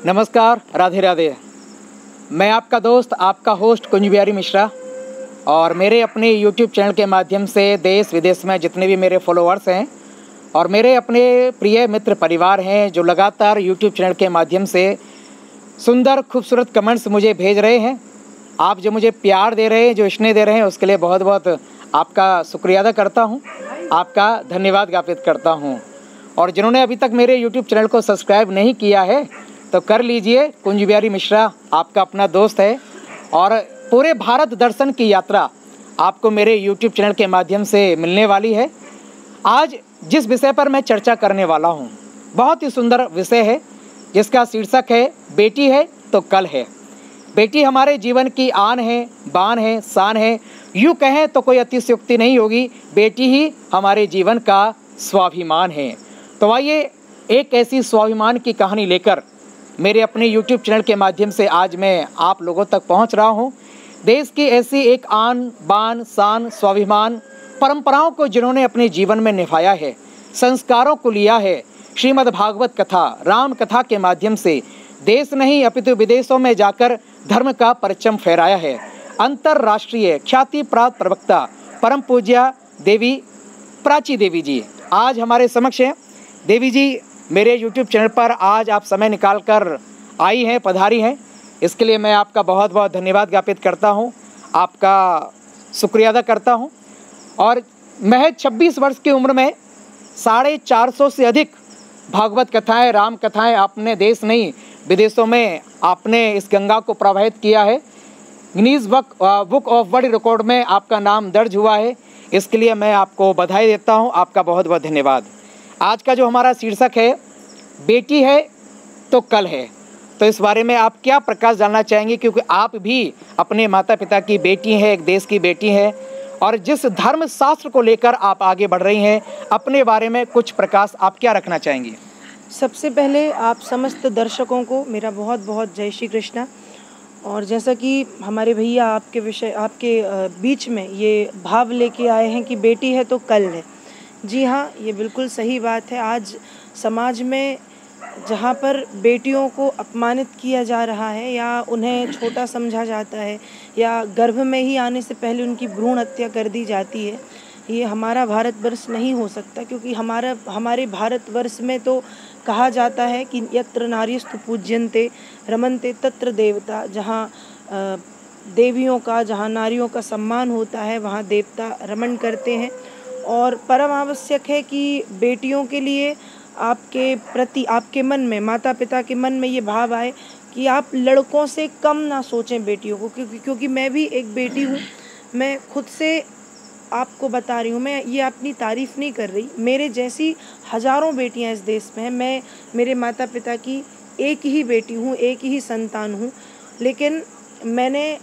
नमस्कार, राधे राधे। मैं आपका दोस्त, आपका होस्ट कुंज बिहारी मिश्रा, और मेरे अपने YouTube चैनल के माध्यम से देश विदेश में जितने भी मेरे फॉलोअर्स हैं और मेरे अपने प्रिय मित्र परिवार हैं जो लगातार YouTube चैनल के माध्यम से सुंदर खूबसूरत कमेंट्स मुझे भेज रहे हैं। आप जो मुझे प्यार दे रहे हैं, जो स्नेह दे रहे हैं, उसके लिए बहुत बहुत आपका शुक्रिया अदा करता हूं, आपका धन्यवाद ज्ञापित करता हूं। और जिन्होंने अभी तक मेरे YouTube चैनल को सब्सक्राइब नहीं किया है तो कर लीजिए। कुंज बिहारी मिश्रा आपका अपना दोस्त है और पूरे भारत दर्शन की यात्रा आपको मेरे YouTube चैनल के माध्यम से मिलने वाली है। आज जिस विषय पर मैं चर्चा करने वाला हूं, बहुत ही सुंदर विषय है जिसका शीर्षक है बेटी है तो कल है। बेटी हमारे जीवन की आन है, बान है, शान है। यूँ कहें तो कोई अतिशयोक्ति नहीं होगी, बेटी ही हमारे जीवन का स्वाभिमान है। तो आइए एक ऐसी स्वाभिमान की कहानी लेकर मेरे अपने YouTube चैनल के माध्यम से आज मैं आप लोगों तक पहुंच रहा हूं। देश की ऐसी एक आन, बान, शान, स्वाभिमान परंपराओं को जिन्होंने अपने जीवन में निभाया है, संस्कारों को लिया है, श्रीमद् भागवत कथा, राम कथा के माध्यम से देश नहीं अपितु विदेशों में जाकर धर्म का परचम फहराया है। अंतर्राष्ट्रीय ख्याति प्राप्त प्रवक्ता परम पूज्या देवी प्राची देवी जी आज हमारे समक्ष हैं। देवी जी मेरे YouTube चैनल पर आज आप समय निकालकर आई हैं, पधारी हैं, इसके लिए मैं आपका बहुत बहुत धन्यवाद ज्ञापित करता हूं, आपका शुक्रिया अदा करता हूं। और महज 26 वर्ष की उम्र में 450 से अधिक भागवत कथाएं, राम कथाएं आपने देश नहीं विदेशों में आपने इस गंगा को प्रवाहित किया है। Guinness book of world record में आपका नाम दर्ज हुआ है, इसके लिए मैं आपको बधाई देता हूं, आपका बहुत बहुत धन्यवाद। आज का जो हमारा शीर्षक है बेटी है तो कल है, तो इस बारे में आप क्या प्रकाश डालना चाहेंगे, क्योंकि आप भी अपने माता पिता की बेटी हैं, एक देश की बेटी हैं, और जिस धर्म शास्त्र को लेकर आप आगे बढ़ रही हैं, अपने बारे में कुछ प्रकाश आप क्या रखना चाहेंगी? सबसे पहले आप समस्त दर्शकों को मेरा बहुत बहुत जय श्री कृष्णा। और जैसा कि हमारे भैया आपके बीच में ये भाव लेके आए हैं कि बेटी है तो कल है, जी हाँ, ये बिल्कुल सही बात है। आज समाज में जहाँ पर बेटियों को अपमानित किया जा रहा है या उन्हें छोटा समझा जाता है या गर्भ में ही आने से पहले उनकी भ्रूण हत्या कर दी जाती है, ये हमारा भारतवर्ष नहीं हो सकता। क्योंकि हमारे भारतवर्ष में तो कहा जाता है कि यत्र नार्यस्तु पूज्यन्ते रमन्ते तत्र देवता। जहाँ देवियों का, जहाँ नारियों का सम्मान होता है, वहाँ देवता रमण करते हैं। और परम आवश्यक है कि बेटियों के लिए आपके प्रति, आपके मन में, माता पिता के मन में ये भाव आए कि आप लड़कों से कम ना सोचें बेटियों को। क्योंकि मैं भी एक बेटी हूँ, मैं खुद से आपको बता रही हूँ, मैं ये अपनी तारीफ़ नहीं कर रही, मेरे जैसी हज़ारों बेटियाँ इस देश में हैं। मैं मेरे माता पिता की एक ही बेटी हूँ, एक ही संतान हूँ, लेकिन मैंने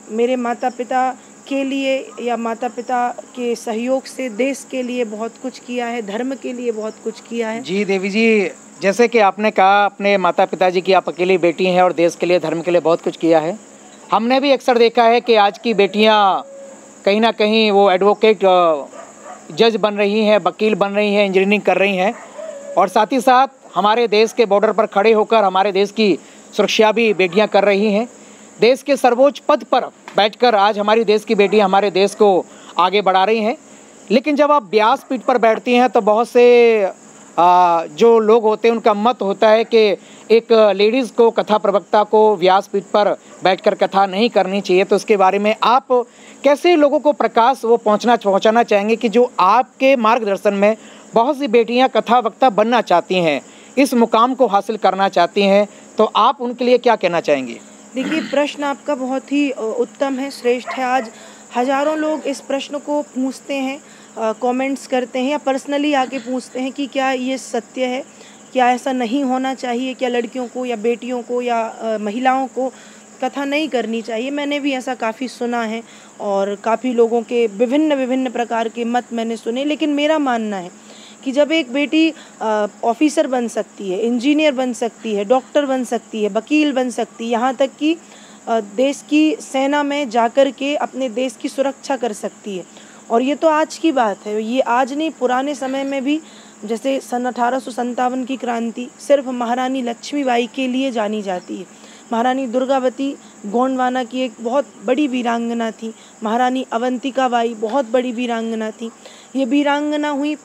मेरे माता पिता के लिए या माता पिता के सहयोग से देश के लिए बहुत कुछ किया है, धर्म के लिए बहुत कुछ किया है। जी देवी जी, जैसे कि आपने कहा अपने माता पिताजी की आप अकेली बेटी हैं और देश के लिए, धर्म के लिए बहुत कुछ किया है। हमने भी अक्सर देखा है कि आज की बेटियां कहीं ना कहीं वो एडवोकेट, जज बन रही हैं, वकील बन रही हैं, इंजीनियरिंग कर रही हैं, और साथ ही साथ हमारे देश के बॉर्डर पर खड़े होकर हमारे देश की सुरक्षा भी बेटियाँ कर रही हैं। देश के सर्वोच्च पद पर बैठकर आज हमारी देश की बेटियां हमारे देश को आगे बढ़ा रही हैं। लेकिन जब आप व्यासपीठ पर बैठती हैं तो बहुत से जो लोग होते हैं उनका मत होता है कि एक लेडीज़ को, कथा प्रवक्ता को व्यासपीठ पर बैठकर कथा नहीं करनी चाहिए। तो उसके बारे में आप कैसे लोगों को प्रकाश वो पहुंचाना चाहेंगे कि जो आपके मार्गदर्शन में बहुत सी बेटियां कथा वक्ता बनना चाहती हैं, इस मुकाम को हासिल करना चाहती हैं, तो आप उनके लिए क्या कहना चाहेंगे? देखिए, प्रश्न आपका बहुत ही उत्तम है, श्रेष्ठ है। आज हज़ारों लोग इस प्रश्न को पूछते हैं, कमेंट्स करते हैं या पर्सनली आके पूछते हैं कि क्या ये सत्य है, क्या ऐसा नहीं होना चाहिए, क्या लड़कियों को या बेटियों को या महिलाओं को कथा नहीं करनी चाहिए। मैंने भी ऐसा काफ़ी सुना है और काफ़ी लोगों के विभिन्न प्रकार के मत मैंने सुने। लेकिन मेरा मानना है कि जब एक बेटी ऑफिसर बन सकती है, इंजीनियर बन सकती है, डॉक्टर बन सकती है, वकील बन सकती है, यहाँ तक कि देश की सेना में जाकर के अपने देश की सुरक्षा कर सकती है। और ये तो आज की बात है, ये आज नहीं, पुराने समय में भी जैसे सन 1857 की क्रांति सिर्फ महारानी लक्ष्मीबाई के लिए जानी जाती है। महारानी दुर्गावती गोंडवाना की एक बहुत बड़ी वीरांगना थी। महारानी अवंतिका बाई बहुत बड़ी वीरांगना थी। ये वीरांगना हुई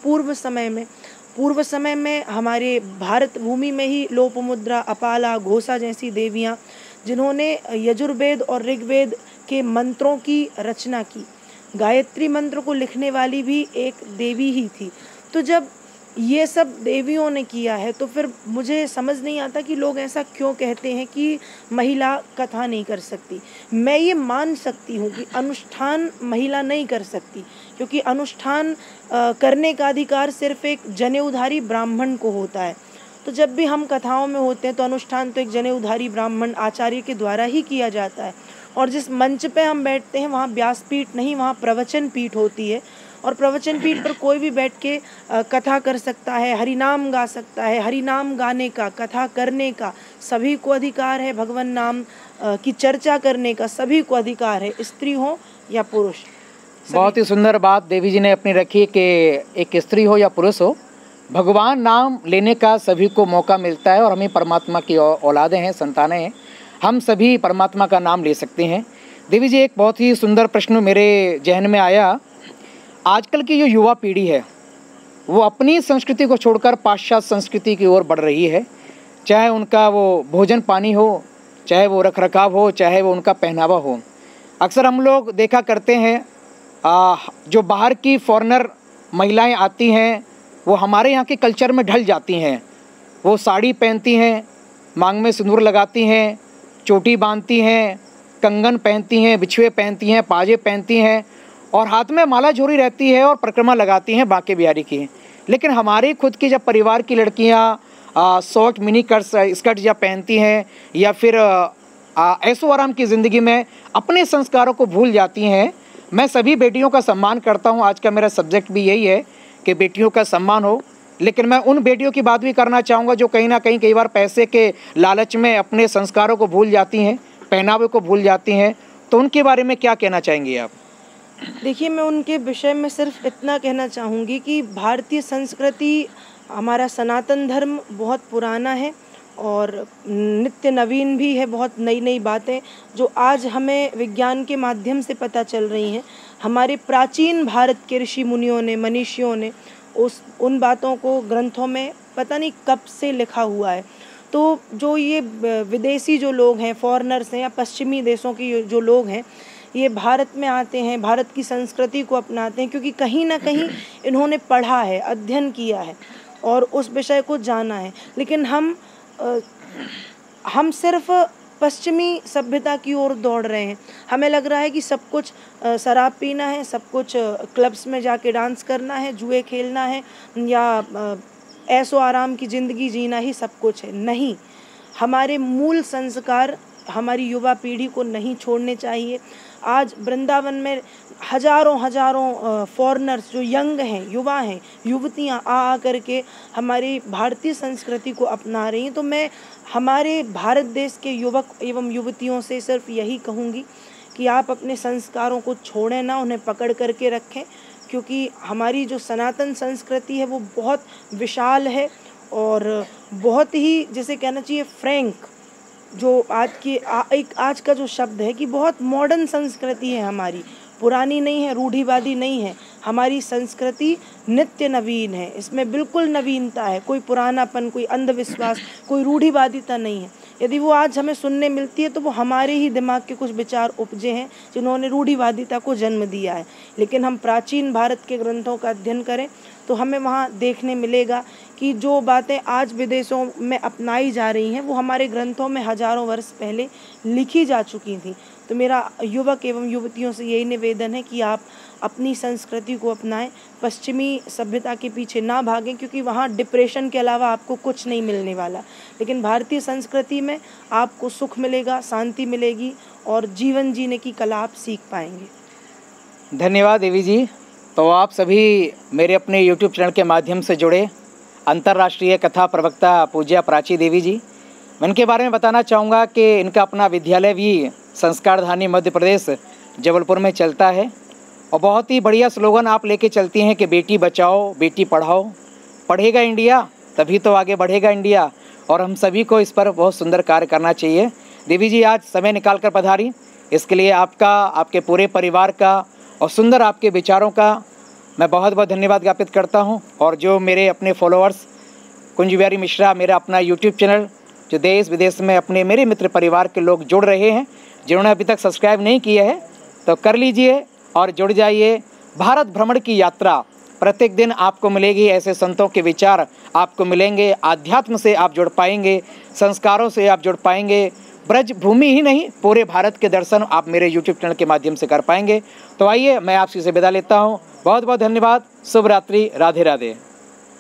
पूर्व समय में हमारे भारत भूमि में ही लोपमुद्रा, अपाला, घोषा जैसी देवियाँ, जिन्होंने यजुर्वेद और ऋग्वेद के मंत्रों की रचना की। गायत्री मंत्र को लिखने वाली भी एक देवी ही थी। तो जब ये सब देवियों ने किया है तो फिर मुझे समझ नहीं आता कि लोग ऐसा क्यों कहते हैं कि महिला कथा नहीं कर सकती। मैं ये मान सकती हूँ कि अनुष्ठान महिला नहीं कर सकती, क्योंकि अनुष्ठान करने का अधिकार सिर्फ एक जनेऊधारी ब्राह्मण को होता है। तो जब भी हम कथाओं में होते हैं तो अनुष्ठान तो एक जनेऊधारी ब्राह्मण आचार्य के द्वारा ही किया जाता है। और जिस मंच पे हम बैठते हैं वहाँ व्यासपीठ नहीं, वहाँ प्रवचन पीठ होती है। और प्रवचन पीठ पर कोई भी बैठ के कथा कर सकता है, हरिनाम गा सकता है। हरिनाम गाने का, कथा करने का सभी को अधिकार है। भगवान नाम की चर्चा करने का सभी को अधिकार है, स्त्री हो या पुरुष। बहुत ही सुंदर बात देवी जी ने अपनी रखी कि एक स्त्री हो या पुरुष हो, भगवान नाम लेने का सभी को मौका मिलता है। और हमें परमात्मा की औलादें हैं, संतानें हैं, हम सभी परमात्मा का नाम ले सकते हैं। देवी जी, एक बहुत ही सुंदर प्रश्न मेरे जहन में आया। आजकल की जो युवा पीढ़ी है वो अपनी संस्कृति को छोड़कर पाश्चात्य संस्कृति की ओर बढ़ रही है। चाहे उनका वो भोजन पानी हो, चाहे वो रखरखाव हो, चाहे वो उनका पहनावा हो। अक्सर हम लोग देखा करते हैं जो बाहर की फॉरेनर महिलाएं आती हैं वो हमारे यहाँ के कल्चर में ढल जाती हैं। वो साड़ी पहनती हैं, मांग में सिंदूर लगाती हैं, चोटी बांधती हैं, कंगन पहनती हैं, बिछुए पहनती हैं, पाजे पहनती हैं और हाथ में माला झोरी रहती है और परिक्रमा लगाती हैं बांके बिहारी की। लेकिन हमारी खुद की जब परिवार की लड़कियां शॉर्ट मिनी स्कर्ट या पहनती हैं या फिर ऐशो आराम की ज़िंदगी में अपने संस्कारों को भूल जाती हैं। मैं सभी बेटियों का सम्मान करता हूं, आज का मेरा सब्जेक्ट भी यही है कि बेटियों का सम्मान हो। लेकिन मैं उन बेटियों की बात भी करना चाहूँगा जो कहीं ना कहीं कई बार पैसे के लालच में अपने संस्कारों को भूल जाती हैं, पहनावे को भूल जाती हैं। तो उनके बारे में क्या कहना चाहेंगी आप? देखिए, मैं उनके विषय में सिर्फ इतना कहना चाहूँगी कि भारतीय संस्कृति, हमारा सनातन धर्म बहुत पुराना है और नित्य नवीन भी है। बहुत नई नई बातें जो आज हमें विज्ञान के माध्यम से पता चल रही हैं, हमारे प्राचीन भारत के ऋषि मुनियों ने, मनीषियों ने उन बातों को ग्रंथों में पता नहीं कब से लिखा हुआ है। तो जो ये विदेशी जो लोग हैं, फॉरेनर्स हैं या पश्चिमी देशों के जो लोग हैं, ये भारत में आते हैं, भारत की संस्कृति को अपनाते हैं क्योंकि कहीं ना कहीं इन्होंने पढ़ा है, अध्ययन किया है और उस विषय को जाना है। लेकिन हम सिर्फ पश्चिमी सभ्यता की ओर दौड़ रहे हैं। हमें लग रहा है कि सब कुछ शराब पीना है, सब कुछ क्लब्स में जाके डांस करना है, जुए खेलना है या ऐशो आराम की ज़िंदगी जीना ही सब कुछ है। नहीं, हमारे मूल संस्कार हमारी युवा पीढ़ी को नहीं छोड़ने चाहिए। आज वृंदावन में हजारों फॉरेनर्स जो यंग हैं, युवा हैं, युवतियां आ करके हमारी भारतीय संस्कृति को अपना रही हैं। तो मैं हमारे भारत देश के युवक एवं युवतियों से सिर्फ यही कहूँगी कि आप अपने संस्कारों को छोड़ें ना, उन्हें पकड़ करके रखें, क्योंकि हमारी जो सनातन संस्कृति है वो बहुत विशाल है और बहुत ही, जैसे कहना चाहिए, फ्रैंक, जो आज का जो शब्द है कि बहुत मॉडर्न संस्कृति है हमारी, पुरानी नहीं है, रूढ़िवादी नहीं है। हमारी संस्कृति नित्य नवीन है, इसमें बिल्कुल नवीनता है, कोई पुरानापन, कोई अंधविश्वास, कोई रूढ़िवादिता नहीं है। यदि वो आज हमें सुनने मिलती है तो वो हमारे ही दिमाग के कुछ विचार उपजे हैं जिन्होंने रूढ़िवादिता को जन्म दिया है। लेकिन हम प्राचीन भारत के ग्रंथों का अध्ययन करें तो हमें वहाँ देखने मिलेगा कि जो बातें आज विदेशों में अपनाई जा रही हैं वो हमारे ग्रंथों में हजारों वर्ष पहले लिखी जा चुकी थी। तो मेरा युवक एवं युवतियों से यही निवेदन है कि आप अपनी संस्कृति को अपनाएं, पश्चिमी सभ्यता के पीछे ना भागें, क्योंकि वहाँ डिप्रेशन के अलावा आपको कुछ नहीं मिलने वाला। लेकिन भारतीय संस्कृति में आपको सुख मिलेगा, शांति मिलेगी और जीवन जीने की कला आप सीख पाएंगे। धन्यवाद देवी जी। तो आप सभी मेरे अपने YouTube चैनल के माध्यम से जुड़े अंतर्राष्ट्रीय कथा प्रवक्ता पूज्या प्राची देवी जी। मैं इनके बारे में बताना चाहूँगा कि इनका अपना विद्यालय भी संस्कारधानी मध्य प्रदेश जबलपुर में चलता है और बहुत ही बढ़िया स्लोगन आप लेके चलती हैं कि बेटी बचाओ बेटी पढ़ाओ, पढ़ेगा इंडिया तभी तो आगे बढ़ेगा इंडिया, और हम सभी को इस पर बहुत सुंदर कार्य करना चाहिए। देवी जी आज समय निकाल कर पधारी, इसके लिए आपका, आपके पूरे परिवार का और सुंदर आपके विचारों का मैं बहुत बहुत धन्यवाद ज्ञापित करता हूं। और जो मेरे अपने फॉलोअर्स कुंज बिहारी मिश्रा, मेरा अपना यूट्यूब चैनल जो देश विदेश में अपने मेरे मित्र परिवार के लोग जुड़ रहे हैं, जिन्होंने अभी तक सब्सक्राइब नहीं किया है तो कर लीजिए और जुड़ जाइए। भारत भ्रमण की यात्रा प्रत्येक दिन आपको मिलेगी, ऐसे संतों के विचार आपको मिलेंगे, आध्यात्म से आप जुड़ पाएंगे, संस्कारों से आप जुड़ पाएंगे, ब्रज भूमि ही नहीं पूरे भारत के दर्शन आप मेरे यूट्यूब चैनल के माध्यम से कर पाएंगे। तो आइए मैं आपसे विदा लेता हूँ। बहुत बहुत धन्यवाद। शुभ रात्रि। राधे राधे।